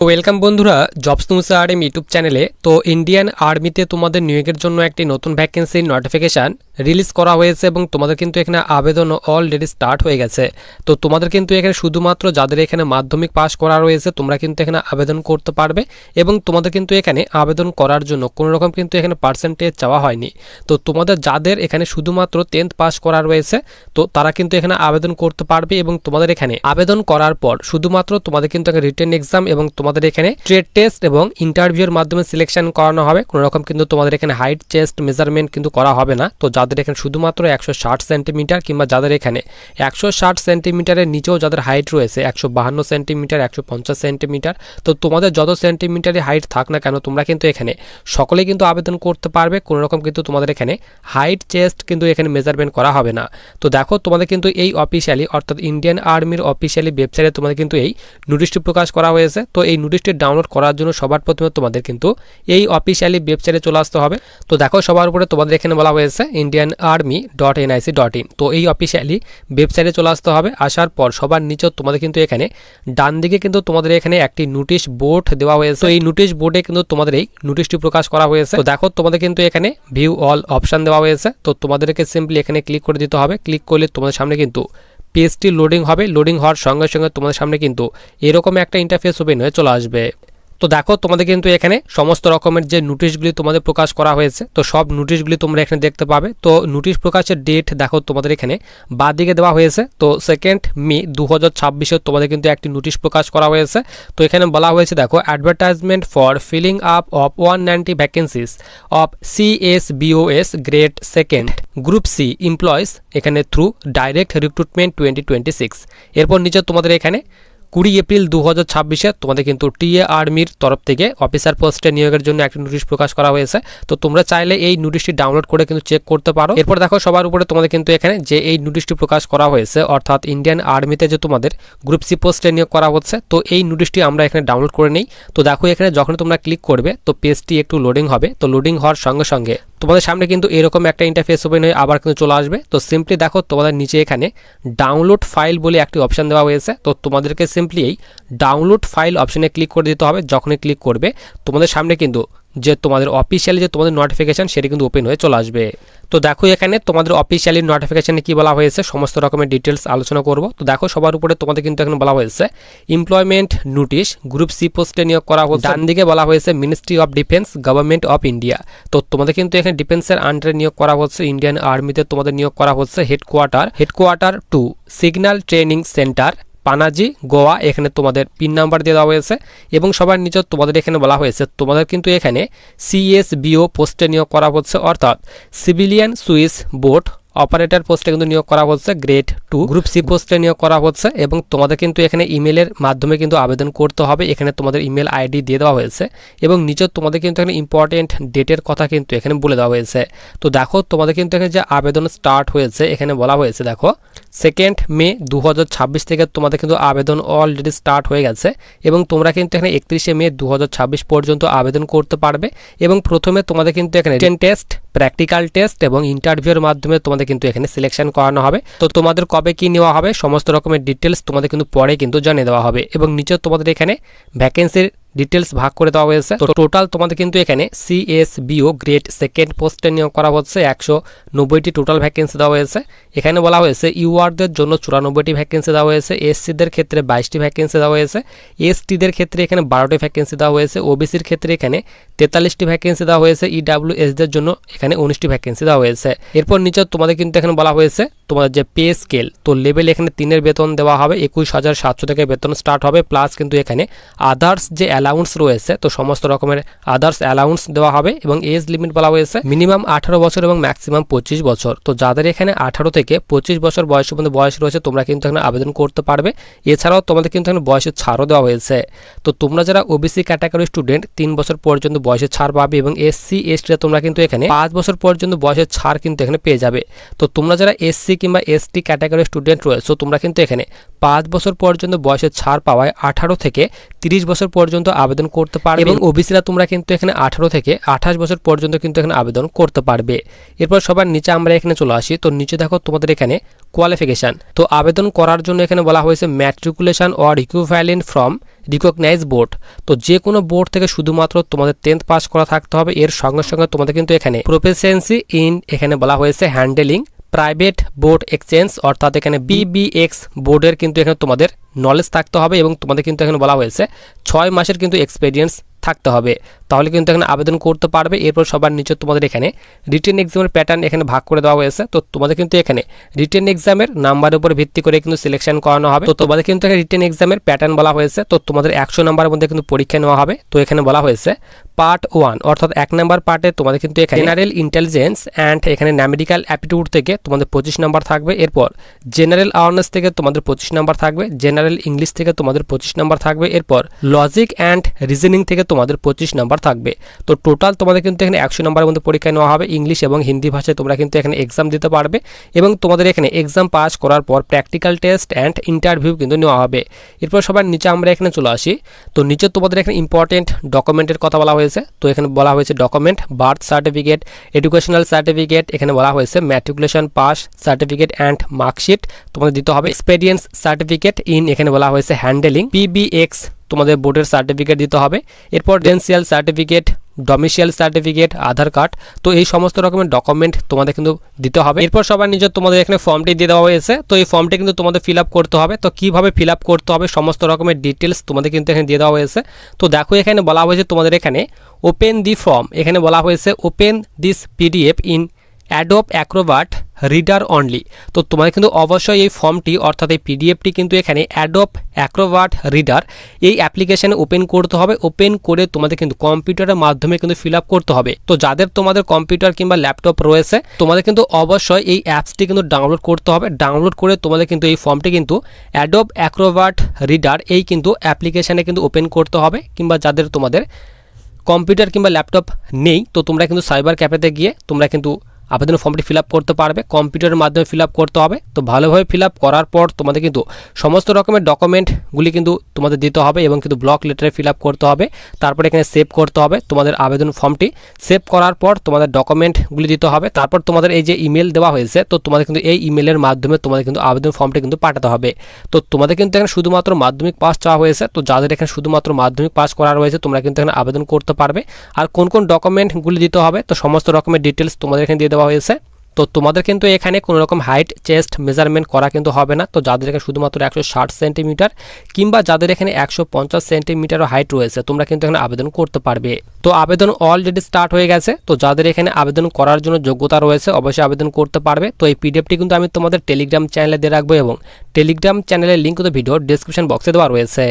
Welcome বন্ধুরা, jobs news RM YouTube চ্যানেলে। তো ইন্ডিয়ান আর্মিতে তোমাদের নিয়োগের জন্য একটি নতুন ভ্যাকেন্সির নোটিফিকেশান রিলিজ করা হয়েছে এবং তোমাদের কিন্তু এখানে আবেদন অলরেডি স্টার্ট হয়ে গেছে। তো তোমাদের কিন্তু এখানে শুধুমাত্র যাদের এখানে মাধ্যমিক পাস করা রয়েছে তোমরা কিন্তু এখানে আবেদন করতে পারবে এবং তোমাদের কিন্তু এখানে আবেদন করার জন্য কোনো রকম কিন্তু এখানে পার্সেন্টেজ চাওয়া হয়নি। তো তোমাদের যাদের এখানে শুধুমাত্র 10th পাস করা রয়েছে তো তারা কিন্তু এখানে আবেদন করতে পারবে এবং তোমাদের এখানে আবেদন করার পর শুধুমাত্র তোমাদের কিন্তু রিটেন এক্সাম এবং তোমাদের এখানে ট্রেড টেস্ট এবং ইন্টারভিউর মাধ্যমে সিলেকশন করানো হবে। কোনো রকম কিন্তু তোমাদের এখানে হাইট চেস্ট মেজারমেন্ট কিন্তু করা হবে না। তো যাদের এখানে শুধুমাত্র 160 সেন্টিমিটার কিংবা যাদের এখানে 160 সেন্টিমিটারের নিচেও যাদের হাইট রয়েছে 152 সেন্টিমিটার 150 সেন্টিমিটার, তো তোমাদের যত সেন্টিমিটারের হাইট থাক না কেন তোমরা কিন্তু এখানে সকলেই কিন্তু আবেদন করতে পারবে। কোনো রকম কিন্তু তোমাদের এখানে হাইট চেস্ট কিন্তু এখানে মেজারমেন্ট করা হবে না। তো দেখো তোমাদের কিন্তু এই অফিসিয়ালি অর্থাৎ ইন্ডিয়ান আর্মির অফিসিয়ালি ওয়েবসাইটে তোমাদের কিন্তু এই নোটিশটি প্রকাশ করা হয়েছে। তো এই নোটিশটি ডাউনলোড করার জন্য সবার প্রথমে তোমাদের কিন্তু এই অফিসিয়ালি ওয়েবসাইটে চলে আসতে হবে। তো দেখো সবার উপরে তোমাদের এখানে বলা হয়েছে indianarmy.nic.in। তো এই অফিসিয়ালি ওয়েবসাইটে চলে আসতে হবে। আসার পর সবার নিচে তোমাদের কিন্তু এখানে ডান দিকে কিন্তু তোমাদের এখানে একটি নোটিশ বোর্ড দেওয়া হয়েছে। তো এই নোটিশ বোর্ডে কিন্তু তোমাদের এই নোটিশটি প্রকাশ করা হয়েছে। তো দেখো তোমাদের কিন্তু এখানে ভিউ অল অপশন দেওয়া হয়েছে। তো তোমাদেরকে সিম্পলি এখানে ক্লিক করে দিতে হবে। ক্লিক করলে তোমাদের সামনে কিন্তু পেজটি লোডিং হবে। লোডিং হওয়ার সঙ্গে সঙ্গে তোমাদের সামনে কিন্তু এরকম একটা ইন্টারফেস ওপেন হয়ে চলে আসবে। তো দেখো তোমাদের কিন্তু এখানে সমস্ত রকমের যে নোটিশগুলি তোমাদের প্রকাশ করা হয়েছে তো সব নোটিশগুলি তোমরা এখানে দেখতে পাবে। তো নোটিশ প্রকাশের ডেট দেখো তোমাদের এখানে বাঁ দিকে দেওয়া হয়েছে। তো 2 মে 2026 তোমাদের কিন্তু একটি নোটিশ প্রকাশ করা হয়েছে। তো এখানে বলা হয়েছে দেখো advertisement for filling up of 190 vacancies of CSBOS grade 2nd group C employees এখানে থ্রু ডাইরেক্ট রিক্রুটমেন্ট 2026। এরপর নিচে তোমাদের এখানে 20 এপ্রিল 2026 তোমাদের কিন্তু টিএ আর্মির তরফ থেকে অফিসার পোস্টে নিয়োগের জন্য একটি নোটিশ প্রকাশ করা হয়েছে। তো তোমরা চাইলে এই নোটিশটি ডাউনলোড করে কিন্তু চেক করতে পারো। এরপর দেখো সবার উপরে তোমাদের কিন্তু এখানে যে এই নোটিশটি প্রকাশ করা হয়েছে অর্থাৎ ইন্ডিয়ান আর্মিতে যে তোমাদের গ্রুপ সি পোস্টে নিয়োগ করা হচ্ছে তো এই নোটিশটি আমরা এখানে ডাউনলোড করে নিই। তো দেখো এখানে যখন তোমরা ক্লিক করবে তো পেজটি একটু লোডিং হবে। তো লোডিং হওয়ার সঙ্গে সঙ্গে তোমাদের সামনে কিন্তু এরকম একটা ইন্টারফেস ওপেন হয়ে আবার কিন্তু চলে আসবে। তো সিম্পলি দেখো তোমাদের নিচে এখানে ডাউনলোড ফাইল বলে একটি অপশন দেওয়া হয়েছে। তো তোমাদেরকে সিম্পলি এই ডাউনলোড ফাইল অপশনে ক্লিক করে দিতে হবে। যখনই ক্লিক করবে তোমাদের সামনে কিন্তু যে তোমাদের অফিসিয়ালি যে তোমাদের নোটিফিকেশন সেটি কিন্তু ওপেন হয়ে চলে আসবে। তো দেখো এখানে তোমাদের অফিসিয়ালি নোটিফিকেশনে কি বলা হয়েছে সমস্ত রকমের ডিটেলস আলোচনা করব। তো দেখো সবার উপরে তোমাদের কিন্তু এখানে বলা হয়েছে এমপ্লয়মেন্ট নোটিশ গ্রুপ সি পোস্টে নিয়োগ করা হচ্ছে। ডান দিকে বলা হয়েছে ministry of defence government of India. তো তোমাদের কিন্তু এখানে ডিফেন্সের আন্ডারে নিয়োগ করা হচ্ছে। ইন্ডিয়ান আর্মিতে তোমাদের নিয়োগ করা হচ্ছে headquarter 2 signal training centre Panaji Goa. এখানে তোমাদের পিন নাম্বার দিয়ে দেওয়া হয়েছে এবং সবার নিচে তোমাদের এখানে বলা হয়েছে তোমাদের কিন্তু এখানে CSBO পোস্টে নিয়োগ করা হচ্ছে অর্থাৎ সিভিলিয়ান সুইচ বোট অপারেটর পোস্টে কিন্তু নিয়োগ করা হচ্ছে গ্রেড 2 গ্রুপ সি পোস্টে নিয়োগ করা হচ্ছে এবং তোমাদের কিন্তু এখানে ইমেলের মাধ্যমে কিন্তু আবেদন করতে হবে। এখানে তোমাদের ইমেল আইডি দিয়ে দেওয়া হয়েছে এবং নিচে তোমাদের কিন্তু এখানে ইম্পর্টেন্ট ডেটের কথা কিন্তু এখানে বলে দেওয়া হয়েছে। তো দেখো তোমাদের কিন্তু এখানে যে আবেদন স্টার্ট হয়েছে এখানে বলা হয়েছে দেখো 2 মে 2026 থেকে তোমাদের কিন্তু আবেদন অলরেডি স্টার্ট হয়ে গেছে এবং তোমরা কিন্তু এখানে 31 মে 2026 পর্যন্ত আবেদন করতে পারবে। এবং প্রথমে তোমাদের কিন্তু এখানে রিটেন টেস্ট প্র্যাকটিক্যাল টেস্ট এবং ইন্টারভিউর মাধ্যমে তোমাদের কিন্তু এখানে সিলেকশন করানো হবে। তো তোমাদের কবে কি নেওয়া হবে সমস্ত রকমের ডিটেলস তোমাদের কিন্তু পরে কিন্তু জানিয়ে দেওয়া হবে এবং নিচে তোমাদের এখানে ভ্যাকেন্সির ডিটেলস ভাগ করে দেওয়া হয়েছে। তো টোটাল তোমাদের কিন্তু এখানে CSBO গ্রেড 2nd পোস্টে নিয়োগ করা হচ্ছে 190টি টোটাল ভ্যাকেন্সি দেওয়া হয়েছে। এখানে বলা হয়েছে ইউআরদের জন্য 94টি ভ্যাকেন্সি দেওয়া হয়েছে, SCদের ক্ষেত্রে 22টি ভ্যাকেন্সি দেওয়া হয়েছে, STদের ক্ষেত্রে এখানে 12টি ভ্যাকেন্সি দেওয়া হয়েছে, OBCর ক্ষেত্রে এখানে 43টি ভ্যাকেন্সি দেওয়া হয়েছে, EWSদের জন্য এখানে 19টি ভ্যাকেন্সি দেওয়া হয়েছে। এরপর নিচে তোমাদের কিন্তু এখানে বলা হয়েছে তোমাদের যে পে স্কেল তো লেভেল এখানে 3-এর বেতন দেওয়া হবে 21,700 থেকে বেতন স্টার্ট হবে। প্লাস কিন্তু এখানে আদার্স যে অ্যালাউন্স রয়েছে তো সমস্ত রকমের আদার্স অ্যালাউন্স দেওয়া হবে এবং এজ লিমিট বলা হয়েছে মিনিমাম 18 বছর এবং ম্যাক্সিমাম 25 বছর। তো যাদের এখানে 18 থেকে 25 বছর বয়সের মধ্যে বয়স রয়েছে তোমরা কিন্তু এখানে আবেদন করতে পারবে। এছাড়াও তোমাদের কিন্তু এখানে বয়সের ছাড়ও দেওয়া হয়েছে। তো তোমরা যারা OBC ক্যাটাগরি স্টুডেন্ট 3 বছর পর্যন্ত বয়সের ছাড় পাবে এবং SC ST তোমরা কিন্তু এখানে 5 বছর পর্যন্ত বয়সের ছাড় কিন্তু এখানে পেয়ে যাবে। তো তোমরা যারা SC কিংবা এসটি ক্যাটাগরির স্টুডেন্ট রয়েছে তোমরা কিন্তু এখানে 5 বছর পর্যন্ত বয়সের ছাড় পাওয়ায় 18 থেকে 30 বছর পর্যন্ত আবেদন করতে পারবে এবং ওবিসিরা তোমরা কিন্তু এখানে 18 থেকে 28 বছর পর্যন্ত কিন্তু এখানে আবেদন করতে পারবে। এরপর সবার নিচে আমরা এখানে চলে আসি। তো নিচে দেখো তোমাদের এখানে কোয়ালিফিকেশান। তো আবেদন করার জন্য এখানে বলা হয়েছে matriculation or equivalent from recognise board. তো যে কোনো বোর্ড থেকে শুধুমাত্র তোমাদের 10th পাস করা থাকতে হবে। এর সঙ্গে সঙ্গে তোমাদের কিন্তু এখানে প্রফেশনসি ইন এখানে বলা হয়েছে হ্যান্ডেলিং প্রাইভেট বোর্ড এক্সচেঞ্জ অর্থাৎ এখানে বিবিএক্স বোর্ডের কিন্তু এখানে তোমাদের নলেজ থাকতে হবে এবং তোমাদের কিন্তু এখানে বলা হয়েছে 6 মাসের কিন্তু এক্সপিরিয়েন্স থাকতে হবে, তাহলে কিন্তু এখানে আবেদন করতে পারবে। এরপর সবার নিচে তোমাদের এখানে রিটেন এক্সামের প্যাটার্ন এখানে ভাগ করে দেওয়া হয়েছে। তো তোমাদের কিন্তু এখানে রিটেন এক্সামের নাম্বারের উপর ভিত্তি করে কিন্তু সিলেকশন করানো হবে। তো তোমাদের কিন্তু এখানে রিটেন এক্সামের প্যাটার্ন বলা হয়েছে। তো তোমাদের 100 নম্বরের মধ্যে কিন্তু পরীক্ষা নেওয়া হবে। তো এখানে বলা হয়েছে পার্ট 1 অর্থাৎ 1 নম্বর পার্টে তোমাদের কিন্তু এখানে জেনারেল ইন্টেলিজেন্স অ্যান্ড এখানে ন্যামেরিক্যাল অ্যাপটিটিউড থেকে তোমাদের 25 নম্বর থাকবে। এরপর জেনারেল অ্যাওয়ারনেস থেকে তোমাদের 25 নম্বর থাকবে। জেনারেল ইংলিশ থেকে তোমাদের 25 নম্বর থাকবে। এরপর লজিক অ্যান্ড রিজনিং থেকে তোমাদের 25 নম্বর থাকবে। তো টোটাল তোমাদের কিন্তু এখানে 100 নম্বরের মধ্যে পরীক্ষা নেওয়া হবে। ইংলিশ এবং হিন্দি ভাষায় তোমরা কিন্তু এখানে এক্সাম দিতে পারবে এবং তোমাদের এখানে এক্সাম পাস করার পর প্র্যাকটিক্যাল টেস্ট অ্যান্ড ইন্টারভিউ কিন্তু নেওয়া হবে। এরপর সবার নিচে আমরা এখানে চলে আসি। তো নিচে তোমাদের এখানে ইম্পর্টেন্ট ডকুমেন্টের কথা বলা হয়েছে। তো এখানে বলা হয়েছে document birth certificate, educational certificate, এখানে বলা হয়েছে matriculation pass certificate and marksheet তোমাদের দিতে হবে। এক্সপেরিয়েন্স সার্টিফিকেট ইন এখানে বলা হয়েছে হ্যান্ডেলিং পিবিএক্স তোমাদের বোর্ডের সার্টিফিকেট দিতে হবে। এরপর রেসিডেন্সিয়াল সার্টিফিকেট, ডমিসিয়াল সার্টিফিকেট, আধার কার্ড। তো এই সমস্ত রকমের ডকুমেন্ট তোমাদের কিন্তু দিতে হবে। এরপর সবার নিজের তোমাদের এখানে ফর্মটি দিয়ে দেওয়া হয়েছে। তো এই ফর্মটি কিন্তু তোমাদের ফিল আপ করতে হবে। তো কিভাবে ফিল আপ করতে হবে সমস্ত রকমের ডিটেলস তোমাদের কিন্তু এখানে দিয়ে দেওয়া হয়েছে। তো দেখো এখানে বলা হয়েছে তোমাদের এখানে ওপেন দি ফর্ম, এখানে বলা হয়েছে open this PDF in Adobe Acrobat Reader only. তো তোমাদের কিন্তু অবশ্যই এই ফর্মটি অর্থাৎ এই পিডিএফটি কিন্তু এখানে অ্যাডোব অ্যাক্রোবাট রিডার এই অ্যাপ্লিকেশানে ওপেন করতে হবে। ওপেন করে তোমাদের কিন্তু কম্পিউটারের মাধ্যমে কিন্তু ফিল আপ করতে হবে। তো যাদের তোমাদের কম্পিউটার কিংবা ল্যাপটপ রয়েছে তোমাদের কিন্তু অবশ্যই এই অ্যাপসটি কিন্তু ডাউনলোড করতে হবে। ডাউনলোড করে তোমাদের কিন্তু এই ফর্মটি কিন্তু অ্যাডোব অ্যাক্রোবাট রিডার এই কিন্তু অ্যাপ্লিকেশানে কিন্তু ওপেন করতে হবে। কিংবা যাদের তোমাদের কম্পিউটার কিংবা ল্যাপটপ নেই তো তোমরা কিন্তু সাইবার ক্যাফেতে গিয়ে তোমরা কিন্তু আবেদন ফর্মটি ফিল আপ করতে পারবে। কম্পিউটারের মাধ্যমে ফিল আপ করতে হবে। তো ভালোভাবে ফিল আপ করার পর তোমাদের কিন্তু সমস্ত রকমের ডকুমেন্টগুলি কিন্তু তোমাদের দিতে হবে এবং কিন্তু ব্লক লেটারে ফিল আপ করতে হবে। তারপর এখানে সেভ করতে হবে তোমাদের আবেদন ফর্মটি। সেভ করার পর তোমাদের ডকুমেন্টগুলি দিতে হবে। তারপর তোমাদের এই যে ইমেল দেওয়া হয়েছে তো তোমাদের কিন্তু এই ইমেলের মাধ্যমে তোমাদের কিন্তু আবেদন ফর্মটি কিন্তু পাঠাতে হবে। তো তোমাদের কিন্তু এখানে শুধুমাত্র মাধ্যমিক পাস চাওয়া হয়েছে। তো যাদের এখানে শুধুমাত্র মাধ্যমিক পাস করা রয়েছে তোমরা কিন্তু এখানে আবেদন করতে পারবে। আর কোন কোন ডকুমেন্টগুলি দিতে হবে তো সমস্ত রকমের ডিটেলস তোমাদের এখানে দিয়ে দেওয়া হয়েছে। তো তোমাদের কিন্তু এখানে কোনো রকম হাইট চেস্ট মেজারমেন্ট করা কিন্তু হবে না। তো যাদের এখানে শুধুমাত্র 160 সেন্টিমিটার কিংবা যাদের এখানে 150 সেন্টিমিটারও হাইট রয়েছে তোমরা কিন্তু এখানে আবেদন করতে পারবে। তো আবেদন অলরেডি স্টার্ট হয়ে গেছে। তো যাদের এখানে আবেদন করার জন্য যোগ্যতা রয়েছে অবশ্যই আবেদন করতে পারবে। তো এই পিডিএফটি কিন্তু আমি তোমাদের টেলিগ্রাম চ্যানেলে দিয়ে রাখবো এবং টেলিগ্রাম চ্যানেলের লিঙ্ক কিন্তু ভিডিও ডেসক্রিপশন বক্সে দেওয়া রয়েছে।